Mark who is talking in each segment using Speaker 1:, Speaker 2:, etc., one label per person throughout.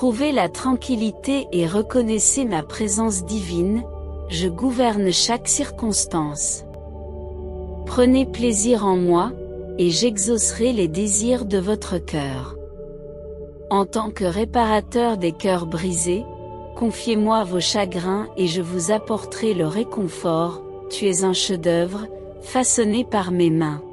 Speaker 1: Trouvez la tranquillité et reconnaissez ma présence divine, je gouverne chaque circonstance. Prenez plaisir en moi, et j'exaucerai les désirs de votre cœur. En tant que réparateur des cœurs brisés, confiez-moi vos chagrins et je vous apporterai le réconfort, tu es un chef-d'œuvre, façonné par mes mains.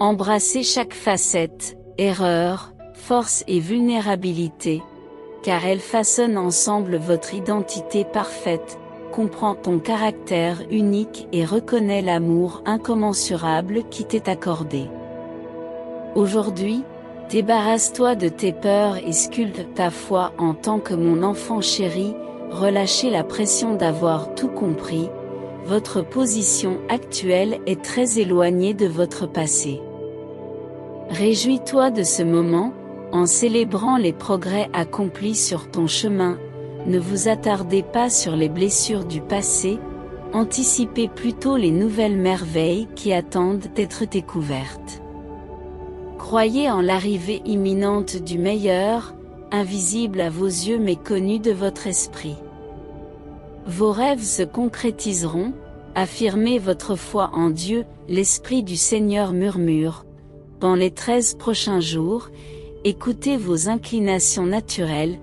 Speaker 1: Embrassez chaque facette, erreur, force et vulnérabilité, car elles façonnent ensemble votre identité parfaite, comprends ton caractère unique et reconnais l'amour incommensurable qui t'est accordé. Aujourd'hui, débarrasse-toi de tes peurs et sculpte ta foi en tant que mon enfant chéri, relâchez la pression d'avoir tout compris, votre position actuelle est très éloignée de votre passé. Réjouis-toi de ce moment, en célébrant les progrès accomplis sur ton chemin, ne vous attardez pas sur les blessures du passé, anticipez plutôt les nouvelles merveilles qui attendent d'être découvertes. Croyez en l'arrivée imminente du meilleur, invisible à vos yeux mais connu de votre esprit. Vos rêves se concrétiseront, affirmez votre foi en Dieu, l'Esprit du Seigneur murmure. Dans les 13 prochains jours, écoutez vos inclinations naturelles,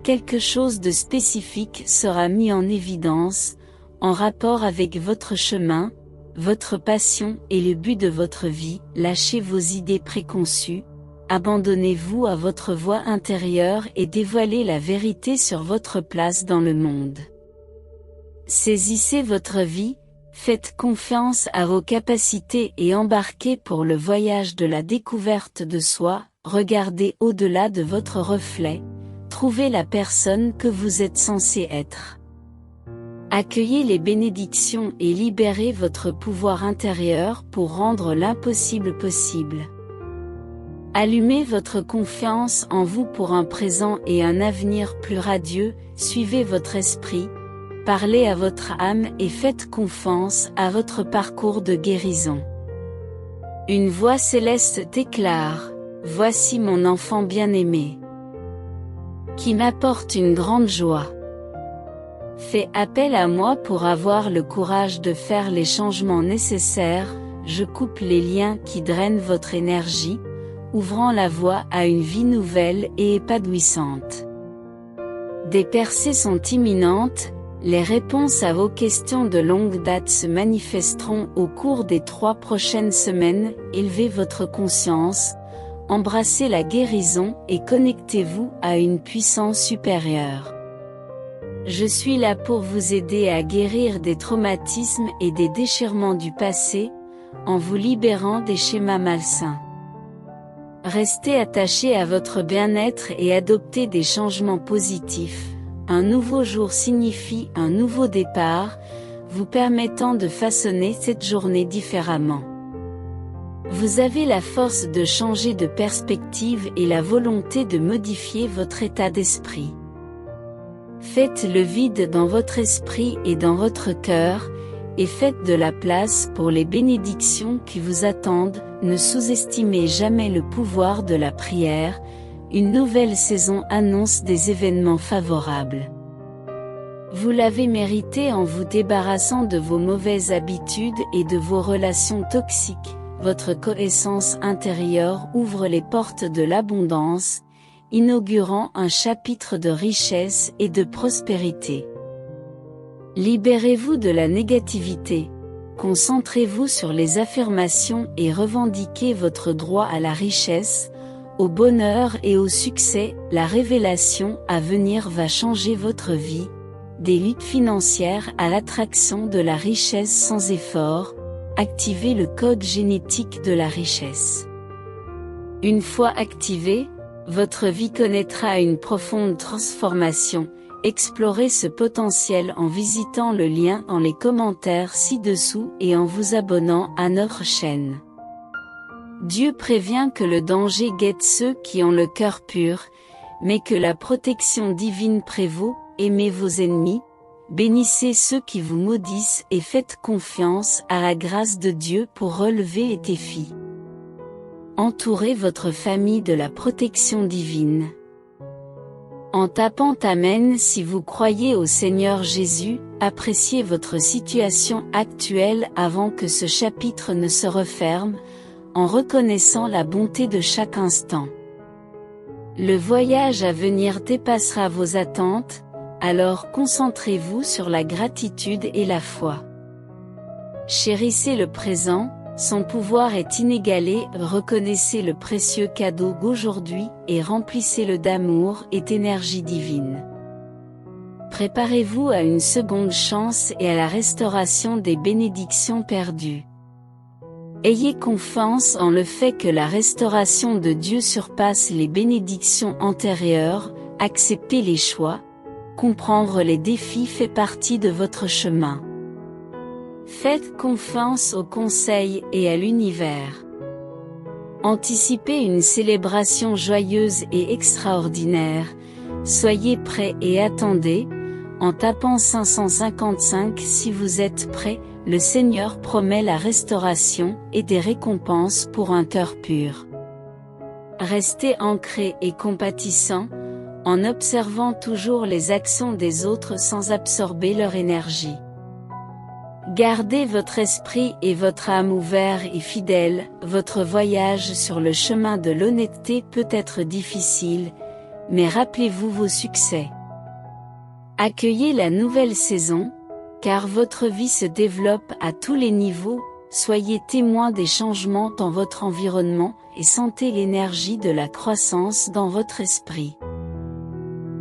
Speaker 1: quelque chose de spécifique sera mis en évidence, en rapport avec votre chemin, votre passion et le but de votre vie, lâchez vos idées préconçues, abandonnez-vous à votre voix intérieure et dévoilez la vérité sur votre place dans le monde. Saisissez votre vie, faites confiance à vos capacités et embarquez pour le voyage de la découverte de soi, regardez au-delà de votre reflet, trouvez la personne que vous êtes censé être. Accueillez les bénédictions et libérez votre pouvoir intérieur pour rendre l'impossible possible. Allumez votre confiance en vous pour un présent et un avenir plus radieux, suivez votre esprit, parlez à votre âme et faites confiance à votre parcours de guérison. Une voix céleste déclare, « Voici mon enfant bien-aimé, qui m'apporte une grande joie. Fais appel à moi pour avoir le courage de faire les changements nécessaires, je coupe les liens qui drainent votre énergie, ouvrant la voie à une vie nouvelle et épanouissante. Des percées sont imminentes, les réponses à vos questions de longue date se manifesteront au cours des 3 prochaines semaines, élevez votre conscience, embrassez la guérison et connectez-vous à une puissance supérieure. Je suis là pour vous aider à guérir des traumatismes et des déchirements du passé, en vous libérant des schémas malsains. Restez attaché à votre bien-être et adoptez des changements positifs. Un nouveau jour signifie un nouveau départ, vous permettant de façonner cette journée différemment. Vous avez la force de changer de perspective et la volonté de modifier votre état d'esprit. Faites le vide dans votre esprit et dans votre cœur, et faites de la place pour les bénédictions qui vous attendent, ne sous-estimez jamais le pouvoir de la prière, une nouvelle saison annonce des événements favorables. Vous l'avez mérité en vous débarrassant de vos mauvaises habitudes et de vos relations toxiques, votre connaissance intérieure ouvre les portes de l'abondance, inaugurant un chapitre de richesse et de prospérité. Libérez-vous de la négativité, concentrez-vous sur les affirmations et revendiquez votre droit à la richesse, au bonheur et au succès. La révélation à venir va changer votre vie, des luttes financières à l'attraction de la richesse sans effort, activez le code génétique de la richesse. Une fois activé, votre vie connaîtra une profonde transformation. Explorez ce potentiel en visitant le lien dans les commentaires ci-dessous et en vous abonnant à notre chaîne. Dieu prévient que le danger guette ceux qui ont le cœur pur, mais que la protection divine prévaut. Aimez vos ennemis, bénissez ceux qui vous maudissent et faites confiance à la grâce de Dieu pour relever les défis. Entourez votre famille de la protection divine. En tapant Amen si vous croyez au Seigneur Jésus, appréciez votre situation actuelle avant que ce chapitre ne se referme, en reconnaissant la bonté de chaque instant. Le voyage à venir dépassera vos attentes, alors concentrez-vous sur la gratitude et la foi. Chérissez le présent, son pouvoir est inégalé, reconnaissez le précieux cadeau d'aujourd'hui et remplissez-le d'amour et d'énergie divine. Préparez-vous à une seconde chance et à la restauration des bénédictions perdues. Ayez confiance en le fait que la restauration de Dieu surpasse les bénédictions antérieures, acceptez les choix, comprendre les défis fait partie de votre chemin. Faites confiance aux conseils et à l'univers. Anticipez une célébration joyeuse et extraordinaire, soyez prêts et attendez, en tapant 555 si vous êtes prêts, le Seigneur promet la restauration et des récompenses pour un cœur pur. Restez ancrés et compatissants, en observant toujours les actions des autres sans absorber leur énergie. Gardez votre esprit et votre âme ouverts et fidèles, votre voyage sur le chemin de l'honnêteté peut être difficile, mais rappelez-vous vos succès. Accueillez la nouvelle saison, car votre vie se développe à tous les niveaux, soyez témoins des changements dans votre environnement et sentez l'énergie de la croissance dans votre esprit.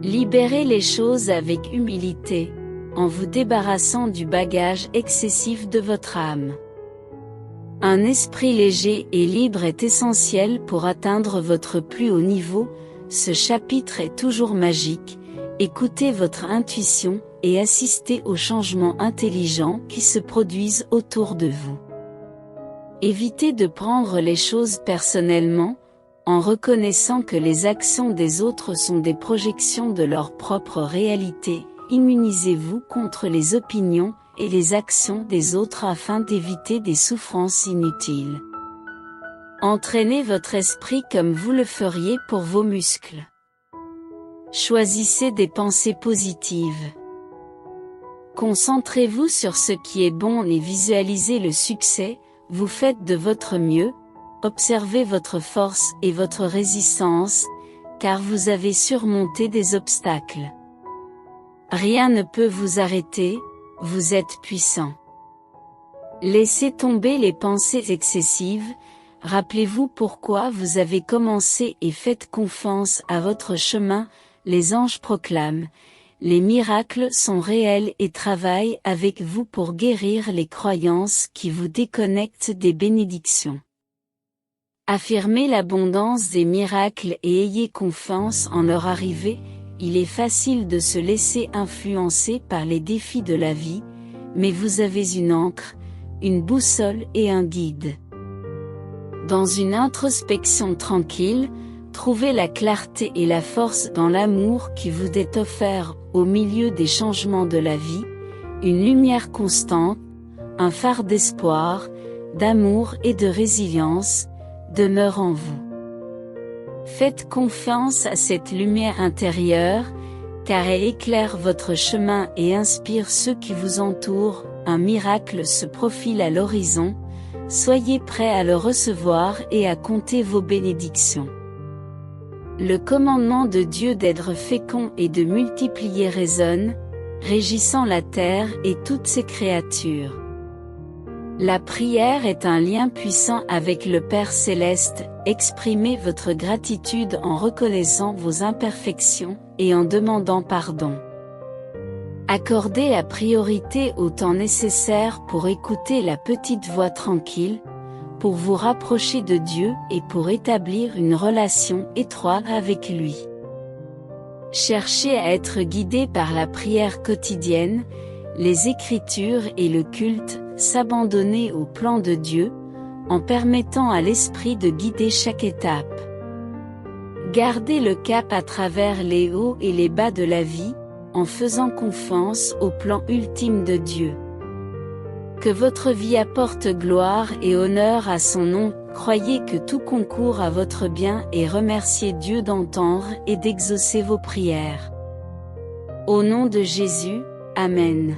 Speaker 1: Libérez les choses avec humilité, en vous débarrassant du bagage excessif de votre âme. Un esprit léger et libre est essentiel pour atteindre votre plus haut niveau, ce chapitre est toujours magique, écoutez votre intuition et assistez aux changements intelligents qui se produisent autour de vous. Évitez de prendre les choses personnellement, en reconnaissant que les actions des autres sont des projections de leur propre réalité. Immunisez-vous contre les opinions et les actions des autres afin d'éviter des souffrances inutiles. Entraînez votre esprit comme vous le feriez pour vos muscles. Choisissez des pensées positives. Concentrez-vous sur ce qui est bon et visualisez le succès, vous faites de votre mieux, observez votre force et votre résistance, car vous avez surmonté des obstacles. Rien ne peut vous arrêter, vous êtes puissant. Laissez tomber les pensées excessives, rappelez-vous pourquoi vous avez commencé et faites confiance à votre chemin, les anges proclament, les miracles sont réels et travaillent avec vous pour guérir les croyances qui vous déconnectent des bénédictions. Affirmez l'abondance des miracles et ayez confiance en leur arrivée. Il est facile de se laisser influencer par les défis de la vie, mais vous avez une ancre, une boussole et un guide. Dans une introspection tranquille, trouvez la clarté et la force dans l'amour qui vous est offert au milieu des changements de la vie, une lumière constante, un phare d'espoir, d'amour et de résilience, demeure en vous. Faites confiance à cette lumière intérieure, car elle éclaire votre chemin et inspire ceux qui vous entourent, un miracle se profile à l'horizon, soyez prêts à le recevoir et à compter vos bénédictions. Le commandement de Dieu d'être fécond et de multiplier résonne, régissant la terre et toutes ses créatures. La prière est un lien puissant avec le Père Céleste, exprimez votre gratitude en reconnaissant vos imperfections et en demandant pardon. Accordez la priorité au temps nécessaire pour écouter la petite voix tranquille, pour vous rapprocher de Dieu et pour établir une relation étroite avec lui. Cherchez à être guidé par la prière quotidienne, les Écritures et le culte, s'abandonner au plan de Dieu, en permettant à l'Esprit de guider chaque étape. Gardez le cap à travers les hauts et les bas de la vie, en faisant confiance au plan ultime de Dieu. Que votre vie apporte gloire et honneur à son nom, croyez que tout concourt à votre bien et remerciez Dieu d'entendre et d'exaucer vos prières. Au nom de Jésus, Amen.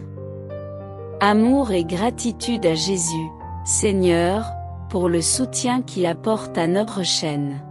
Speaker 1: Amour et gratitude à Jésus, Seigneur, pour le soutien qu'il apporte à notre chaîne.